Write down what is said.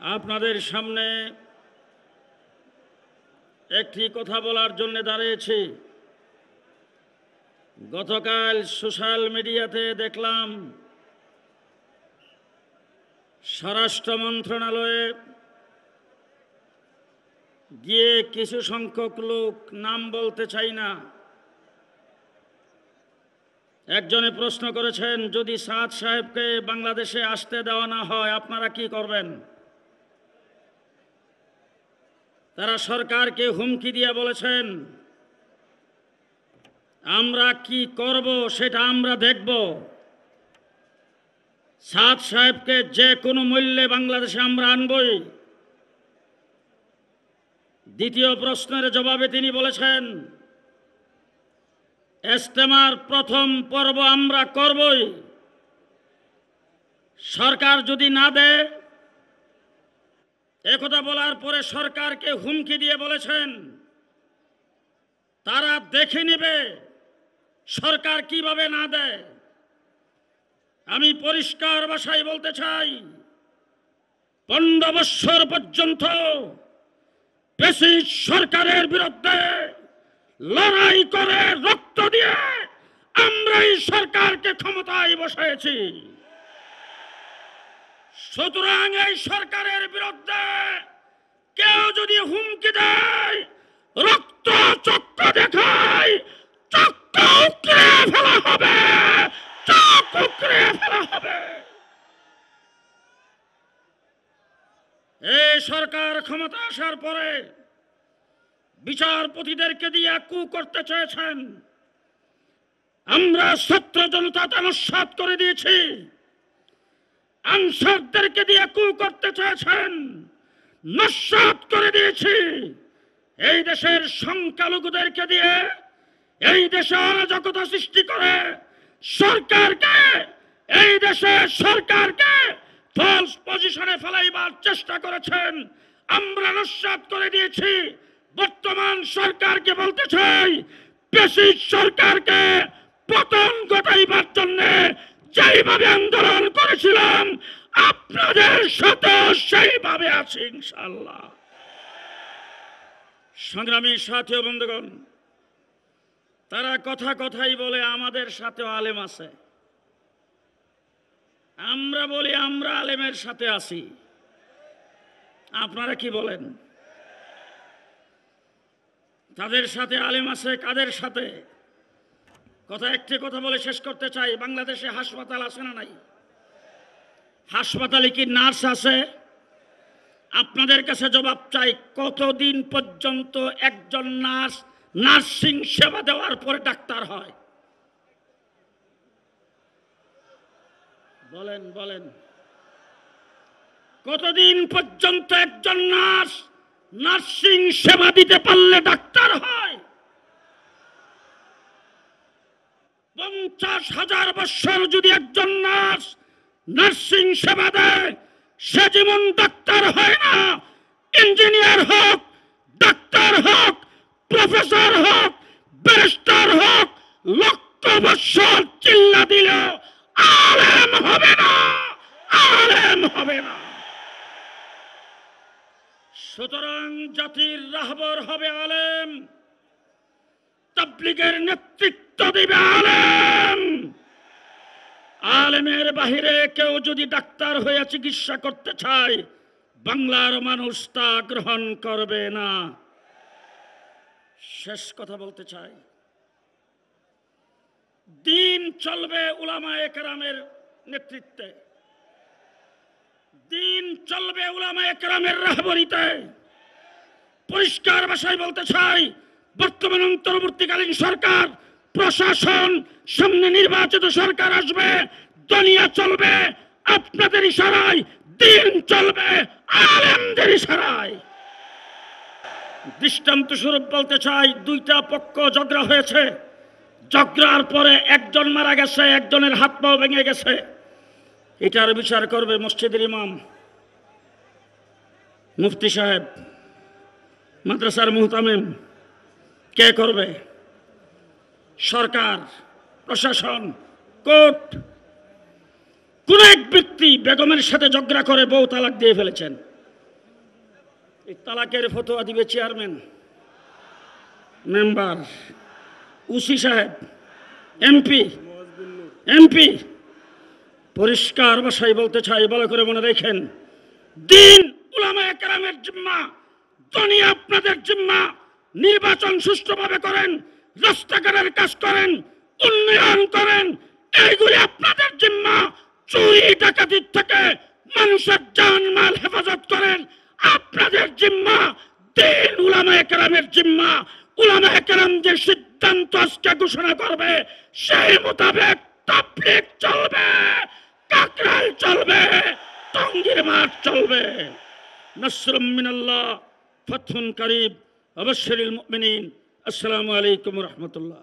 আপনাদের সামনে একটি কথা বলার জন্য দাঁড়িয়েছি। গতকাল সোশ্যাল মিডিয়াতে দেখলাম স্বরাষ্ট্র মন্ত্রণালয়ে গিয়ে কিছু সংখ্যক লোক, নাম বলতে চাই না, একজনে প্রশ্ন করেছেন, যদি সাদ সাহেবকে বাংলাদেশে আসতে দেওয়া না হয় আপনারা কি করবেন? তারা সরকারকে হুমকি দিয়ে বলেছেন, আমরা কি করব সেটা আমরা দেখব, সাদ সাহেবকে যে কোনো মূল্যে বাংলাদেশে আমরা আনবই। দ্বিতীয় প্রশ্নের জবাবে তিনি বলেছেন, ইজতেমার প্রথম পর্ব আমরা করবই, সরকার যদি না দেয়। একথা বলার পরে সরকারকে হুমকি দিয়ে বলেছেন তারা দেখে নেবে সরকার কিভাবে না দেয়। আমি পরিষ্কার ভাষায় বলতে চাই, 15 বছর পর্যন্ত ফ্যাসিস্ট সরকারের বিরুদ্ধে লড়াই করে রক্ত দিয়ে আমরা এই সরকারকে ক্ষমতায় বসাইছি। সুতরাং এই সরকারের বিরুদ্ধে কেউ যদি হুমকি দেয়, রক্ত চক্ষু দেখায়, চক্ষু উকড়ে ফেলা হবে, চোখ উকড়ে ফেলা হবে। এই সরকার ক্ষমতা আসার পরে বিচারপতিদেরকে দিয়ে কু করতে চেয়েছেন। আমরা ছাত্র জনতা নস্যাৎ করে দিয়েছি। আনসারদেরকে দিয়ে কু করতে চেয়েছেন, নস্যাৎ করে দিয়েছি। এই দেশের সংখ্যালঘুদেরকে দিয়ে এই দেশে অরাজকতা সৃষ্টি করে সরকারকে, এই দেশের সরকারকে ফলস পজিশনে ফেলাইবার চেষ্টা করেছেন। আমরা নস্যাৎ করে দিয়েছি। বর্তমান সরকারকে বলতে চাই, ফ্যাসিস্ট সরকারকে পতন ঘটাইবার জন্য যেইভাবে আন্দোলন করেছিলাম আপনাদের সাথে সেইভাবে আছি ইনশাআল্লাহ। সংগ্রামী সাথী ও বন্ধুগণ, তারা কথা কথাই বলে আমাদের সাথেও আলেম আছে। আমরা বলি আমরা আলেমের সাথে আছি। আপনারা কি বলেন? তাদের সাথে আলেম আছে, কাদের সাথে? একটি কথা বলে শেষ করতে চাই। বাংলাদেশে হাসপাতাল আছে না নাই? হাসপাতালে কি নার্স আছে? আপনাদের কাছে জবাব চাই, কতদিন পর্যন্ত একজন নার্স নার্সিং সেবা দেওয়ার পরে ডাক্তার হয়? বলেন বলেন, কতদিন পর্যন্ত একজন নার্স নার্সিং সেবা দিতে পারলে ডাক্তার হয়? 50,000 বছর যদি একজন নার্স নার্সিং সেবা দেয়, সে যেমন ডাক্তার হয় না। ইঞ্জিনিয়ার হোক, ডাক্তার হোক, প্রফেসর হোক, ব্যারিস্টার হোক, লক্ষ বছর চিল্লা দিলেও আলেম হবে না, আলেম হবে না। সুতরাং জাতির রাহবর হবে আলেম, তাবলীগের নেতৃত্ব দিবে আলেম। আলেমের বাহিরে কেউ যদি ডাক্তার হয়ে চিকিৎসা করতে চায়, বাংলার মানুষ তা গ্রহণ করবে না। শেষ কথা বলতে চাই, দিন চলবে উলামায়ে কেরামের নেতৃত্বে, দিন চলবে উলামায়ে কেরামের রাহবরিতে। পরিষ্কার ভাষায় বলতে চাই, বর্তমান অন্তর্বর্তীকালীন সরকার, প্রশাসন, সামনে নির্বাচিত সরকার আসবে, দুনিয়া চলবে আপনাদের ইশারায়, দিন চলবে আলেমদের ইশারায়। দৃষ্টান্ত স্বরূপ বলতে চাই, দুইটা পক্ষ ঝগড়া হয়েছে, ঝগড়ার পরে একজন মারা গেছে, একজনের হাত পাও ভেঙে গেছে। এটার বিচার করবে মসজিদের ইমাম, মুফতি সাহেব, মাদ্রাসার মুহতামিম। কে করবে? সরকার, প্রশাসন, কোর্ট। কোন এক ব্যক্তি বেগমের সাথে ঝগড়া করে বউ তালাক দিয়ে ফেলেছেন, এই তালাকের ফতোয়া দিবে চেয়ারম্যান, মেম্বার, উসি সাহেব, এমপি। পরিষ্কার ভাষায় বলতে চাই, ভালো করে মনে রেখেন, দিন উলামায়ে কেরামের জিম্মা, দুনিয়া আপনাদের জিম্মা। নির্বাচন সুষ্ঠুভাবে করেন, রাস্তাঘাটের কাজ করেন, উন্নয়ন করেন, এইগুলি আপনাদের জিম্মা। চুরি ডাকাতির থেকে মানুষের জানমাল হেফাজত করেন, আপনাদের জিম্মা। দিন উলামায়ে কেরামের জিম্মা। উলামায়ে কেরাম যে সিদ্ধান্ত আজকে ঘোষণা করবে, সেই মোতাবেক তাবলীগ চলবে, কাকরাইল চলবে, টঙ্গীর মাঠ চলবে। নাসরুম মিনাল্লাহ, ফাতহুন কারীব, ওয়াবাশশিরিল মুমিনিন। আসসালামু আলাইকুম ওয়া রাহমাতুল্লাহ।